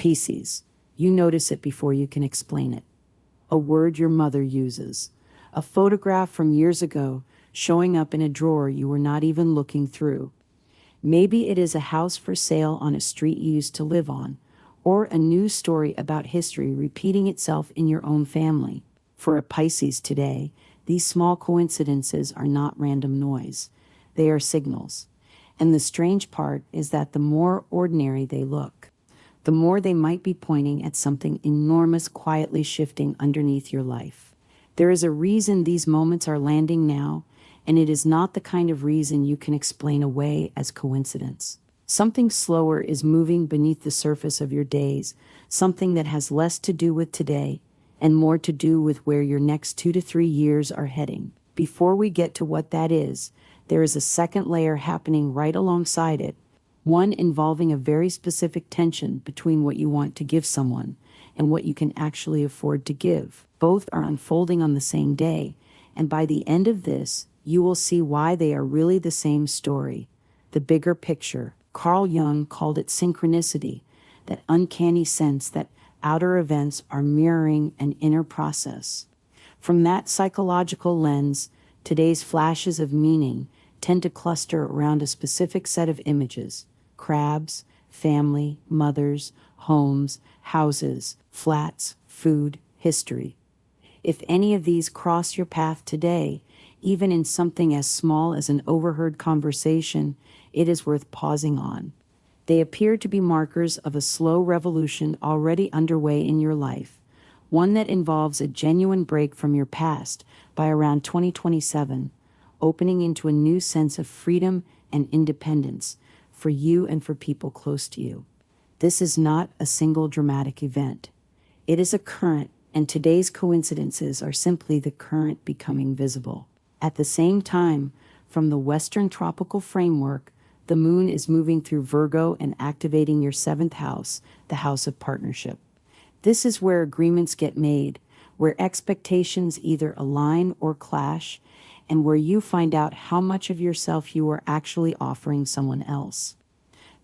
Pisces, you notice it before you can explain it. A word your mother uses. A photograph from years ago showing up in a drawer you were not even looking through. Maybe it is a house for sale on a street you used to live on, or a news story about history repeating itself in your own family. For a Pisces today, these small coincidences are not random noise. They are signals. And the strange part is that the more ordinary they look, the more they might be pointing at something enormous quietly shifting underneath your life. There is a reason these moments are landing now, and it is not the kind of reason you can explain away as coincidence. Something slower is moving beneath the surface of your days, something that has less to do with today and more to do with where your next 2 to 3 years are heading. Before we get to what that is, there is a second layer happening right alongside it, one involving a very specific tension between what you want to give someone and what you can actually afford to give. Both are unfolding on the same day, and by the end of this, you will see why they are really the same story. The bigger picture. Carl Jung called it synchronicity, that uncanny sense that outer events are mirroring an inner process. From that psychological lens, today's flashes of meaning tend to cluster around a specific set of images: crabs, family, mothers, homes, houses, flats, food, history. If any of these cross your path today, even in something as small as an overheard conversation, it is worth pausing on. They appear to be markers of a slow revolution already underway in your life, one that involves a genuine break from your past by around 2027, opening into a new sense of freedom and independence for you and for people close to you. This is not a single dramatic event. It is a current, and today's coincidences are simply the current becoming visible. At the same time, from the Western tropical framework, the moon is moving through Virgo and activating your 7th house, the house of partnership. This is where agreements get made, where expectations either align or clash, and where you find out how much of yourself you are actually offering someone else.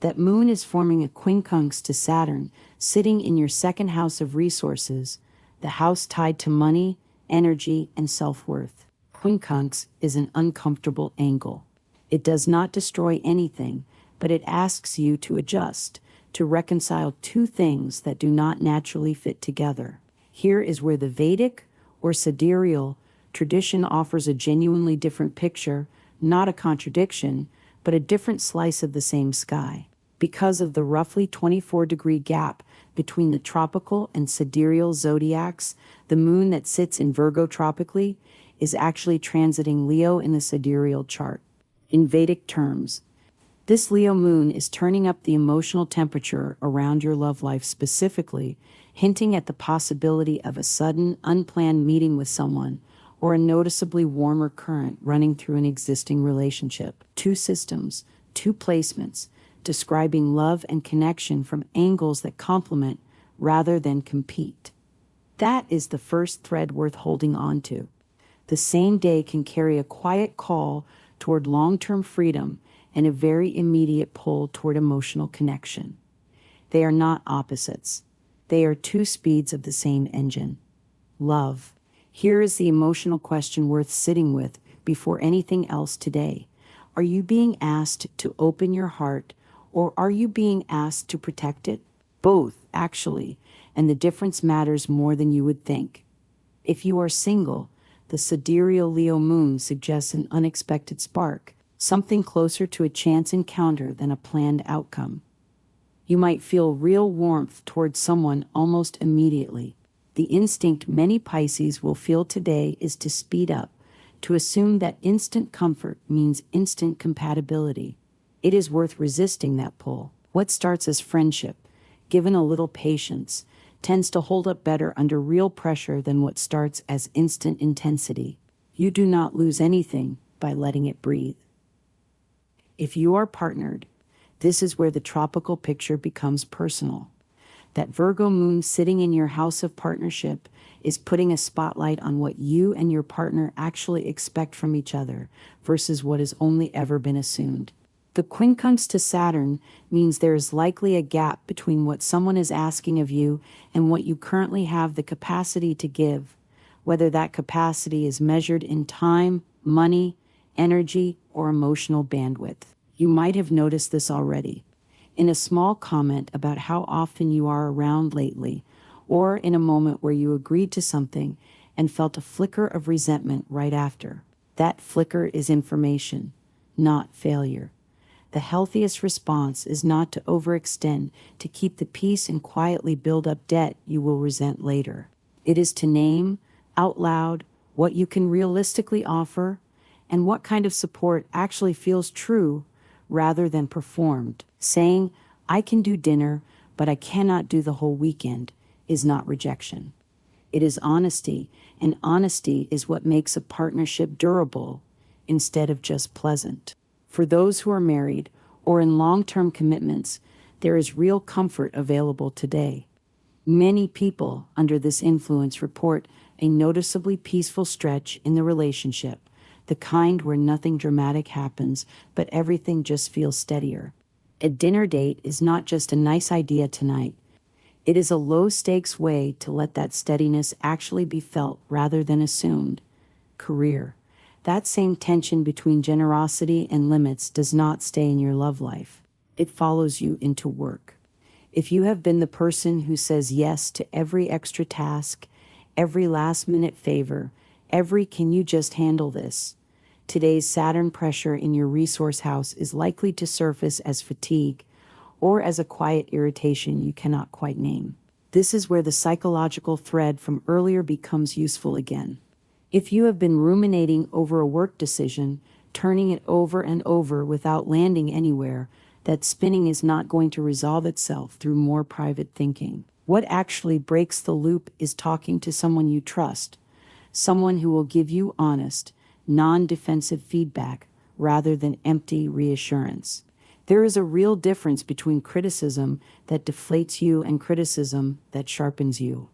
That moon is forming a quincunx to Saturn, sitting in your 2nd house of resources, the house tied to money, energy, and self-worth. Quincunx is an uncomfortable angle. It does not destroy anything, but it asks you to adjust, to reconcile two things that do not naturally fit together. Here is where the Vedic, or sidereal, tradition offers a genuinely different picture, not a contradiction, but a different slice of the same sky. Because of the roughly 24-degree gap between the tropical and sidereal zodiacs, the moon that sits in Virgo tropically is actually transiting Leo in the sidereal chart. In Vedic terms, this Leo moon is turning up the emotional temperature around your love life specifically, hinting at the possibility of a sudden, unplanned meeting with someone, or a noticeably warmer current running through an existing relationship. 2 systems, 2 placements, describing love and connection from angles that complement rather than compete. That is the first thread worth holding on to. The same day can carry a quiet call toward long-term freedom and a very immediate pull toward emotional connection. They are not opposites. They are 2 speeds of the same engine. Love. Here is the emotional question worth sitting with before anything else today. Are you being asked to open your heart, or are you being asked to protect it? Both, actually, and the difference matters more than you would think. If you are single, the sidereal Leo moon suggests an unexpected spark, something closer to a chance encounter than a planned outcome. You might feel real warmth towards someone almost immediately. The instinct many Pisces will feel today is to speed up, to assume that instant comfort means instant compatibility. It is worth resisting that pull. What starts as friendship, given a little patience, tends to hold up better under real pressure than what starts as instant intensity. You do not lose anything by letting it breathe. If you are partnered, this is where the tropical picture becomes personal. That Virgo moon sitting in your house of partnership is putting a spotlight on what you and your partner actually expect from each other versus what has only ever been assumed. The quincunx to Saturn means there is likely a gap between what someone is asking of you and what you currently have the capacity to give, whether that capacity is measured in time, money, energy, or emotional bandwidth. You might have noticed this already in a small comment about how often you are around lately, or in a moment where you agreed to something and felt a flicker of resentment right after. That flicker is information, not failure. The healthiest response is not to overextend, to keep the peace and quietly build up debt you will resent later. It is to name, out loud, what you can realistically offer and what kind of support actually feels true rather than performed. Saying, I can do dinner, but I cannot do the whole weekend, is not rejection. It is honesty, and honesty is what makes a partnership durable instead of just pleasant. For those who are married or in long-term commitments, there is real comfort available today. Many people under this influence report a noticeably peaceful stretch in the relationship, the kind where nothing dramatic happens, but everything just feels steadier. A dinner date is not just a nice idea tonight. It is a low-stakes way to let that steadiness actually be felt rather than assumed. Career. That same tension between generosity and limits does not stay in your love life. It follows you into work. If you have been the person who says yes to every extra task, every last-minute favor, every "can you just handle this?" today's Saturn pressure in your resource house is likely to surface as fatigue or as a quiet irritation you cannot quite name. This is where the psychological thread from earlier becomes useful again. If you have been ruminating over a work decision, turning it over and over without landing anywhere, that spinning is not going to resolve itself through more private thinking. What actually breaks the loop is talking to someone you trust, someone who will give you honest, non-defensive feedback rather than empty reassurance. There is a real difference between criticism that deflates you and criticism that sharpens you.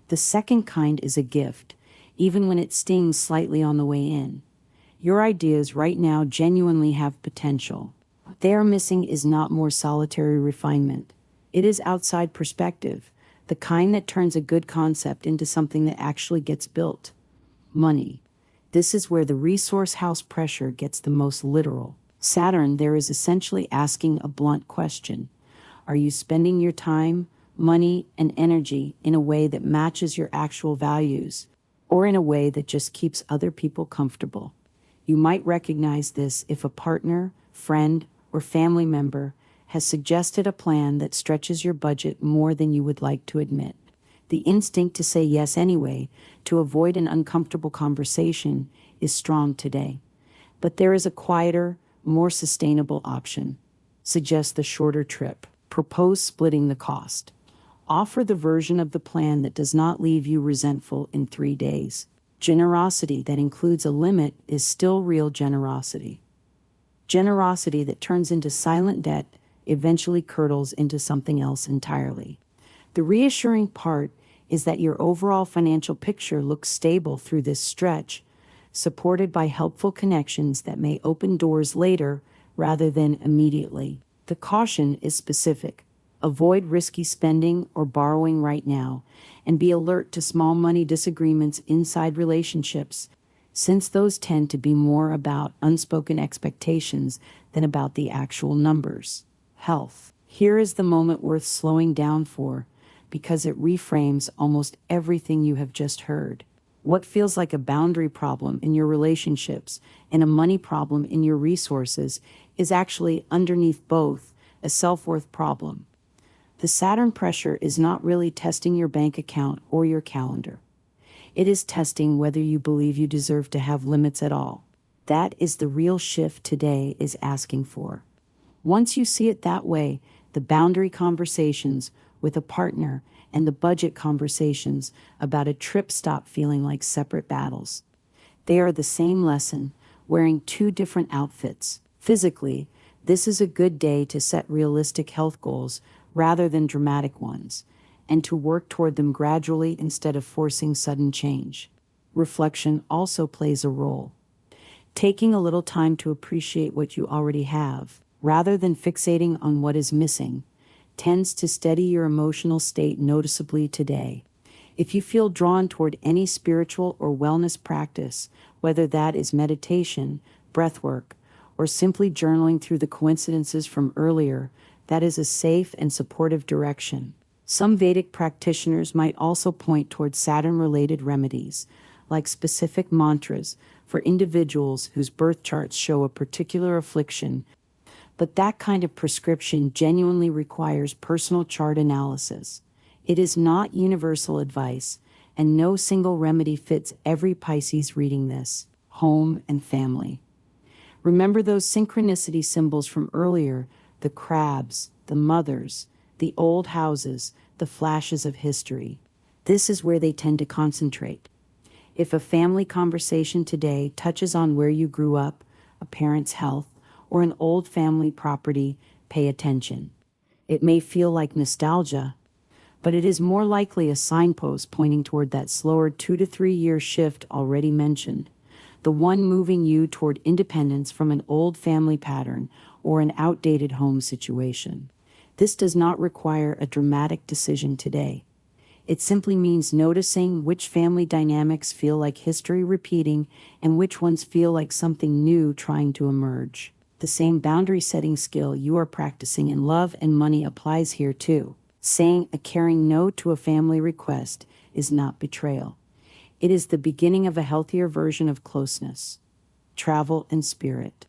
The second kind is a gift, even when it stings slightly on the way in. Your ideas right now genuinely have potential. What they are missing is not more solitary refinement. It is outside perspective, the kind that turns a good concept into something that actually gets built. Money. This is where the resource house pressure gets the most literal. Saturn there is essentially asking a blunt question. Are you spending your time, money, and energy in a way that matches your actual values, or in a way that just keeps other people comfortable? You might recognize this if a partner, friend, or family member has suggested a plan that stretches your budget more than you would like to admit. The instinct to say yes anyway, to avoid an uncomfortable conversation, is strong today. But there is a quieter, more sustainable option. Suggest the shorter trip. Propose splitting the cost. Offer the version of the plan that does not leave you resentful in 3 days. Generosity that includes a limit is still real generosity. Generosity that turns into silent debt eventually curdles into something else entirely. The reassuring part is that your overall financial picture looks stable through this stretch, supported by helpful connections that may open doors later rather than immediately. The caution is specific. Avoid risky spending or borrowing right now, and be alert to small money disagreements inside relationships, since those tend to be more about unspoken expectations than about the actual numbers. Health. Here is the moment worth slowing down for, because it reframes almost everything you have just heard. What feels like a boundary problem in your relationships and a money problem in your resources is actually underneath both a self-worth problem. The Saturn pressure is not really testing your bank account or your calendar. It is testing whether you believe you deserve to have limits at all. That is the real shift today is asking for. Once you see it that way, the boundary conversations with a partner and the budget conversations about a trip stop feeling like separate battles. They are the same lesson, wearing 2 different outfits. Physically, this is a good day to set realistic health goals rather than dramatic ones, and to work toward them gradually instead of forcing sudden change. Reflection also plays a role. Taking a little time to appreciate what you already have. rather than fixating on what is missing, tends to steady your emotional state noticeably today. If you feel drawn toward any spiritual or wellness practice, whether that is meditation, breathwork, or simply journaling through the coincidences from earlier, that is a safe and supportive direction. Some Vedic practitioners might also point toward Saturn-related remedies, like specific mantras for individuals whose birth charts show a particular affliction, but that kind of prescription genuinely requires personal chart analysis. It is not universal advice, and no single remedy fits every Pisces reading this, home and family. Remember those synchronicity symbols from earlier, the crabs, the mothers, the old houses, the flashes of history. This is where they tend to concentrate. If a family conversation today touches on where you grew up, a parent's health, or an old family property, pay attention. It may feel like nostalgia, but it is more likely a signpost pointing toward that slower 2 to 3 year shift already mentioned, the one moving you toward independence from an old family pattern or an outdated home situation. This does not require a dramatic decision today. It simply means noticing which family dynamics feel like history repeating and which ones feel like something new trying to emerge. The same boundary setting skill you are practicing in love and money applies here too. Saying a caring no to a family request is not betrayal. It is the beginning of a healthier version of closeness. Travel and spirit.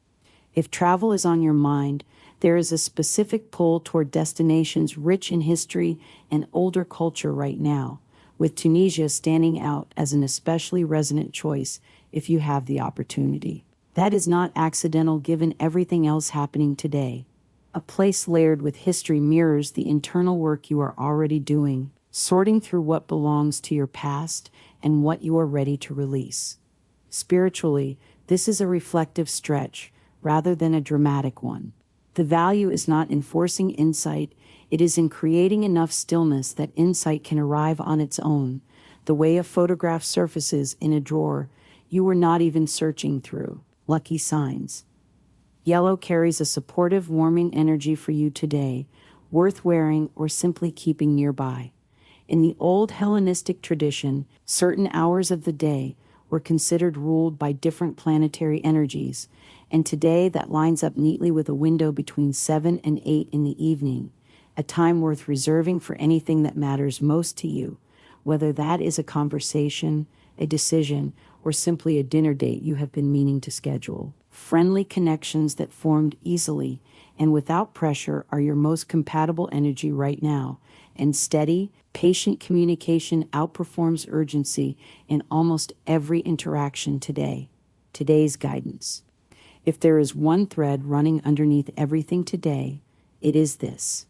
If travel is on your mind, there is a specific pull toward destinations rich in history and older culture right now, with Tunisia standing out as an especially resonant choice if you have the opportunity. That is not accidental given everything else happening today. A place layered with history mirrors the internal work you are already doing, sorting through what belongs to your past and what you are ready to release. Spiritually, this is a reflective stretch rather than a dramatic one. The value is not in forcing insight, it is in creating enough stillness that insight can arrive on its own, the way a photograph surfaces in a drawer you were not even searching through. Lucky signs. Yellow carries a supportive, warming energy for you today, worth wearing or simply keeping nearby. In the old Hellenistic tradition, certain hours of the day were considered ruled by different planetary energies, and today that lines up neatly with a window between 7 and 8 in the evening, a time worth reserving for anything that matters most to you, whether that is a conversation, a decision, or simply a dinner date you have been meaning to schedule. Friendly connections that formed easily and without pressure are your most compatible energy right now, and steady, patient communication outperforms urgency in almost every interaction today. Today's guidance. If there is one thread running underneath everything today, it is this.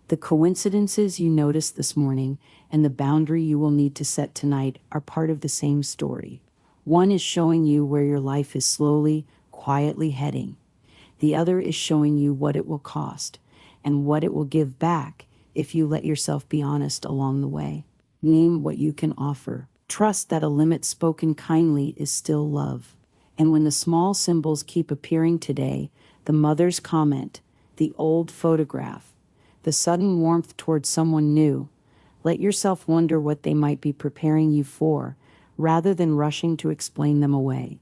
The coincidences you noticed this morning and the boundary you will need to set tonight are part of the same story. One is showing you where your life is slowly, quietly heading. The other is showing you what it will cost and what it will give back if you let yourself be honest along the way. Name what you can offer. Trust that a limit spoken kindly is still love. And when the small symbols keep appearing today, the mother's comment, the old photograph, the sudden warmth towards someone new, let yourself wonder what they might be preparing you for, rather than rushing to explain them away.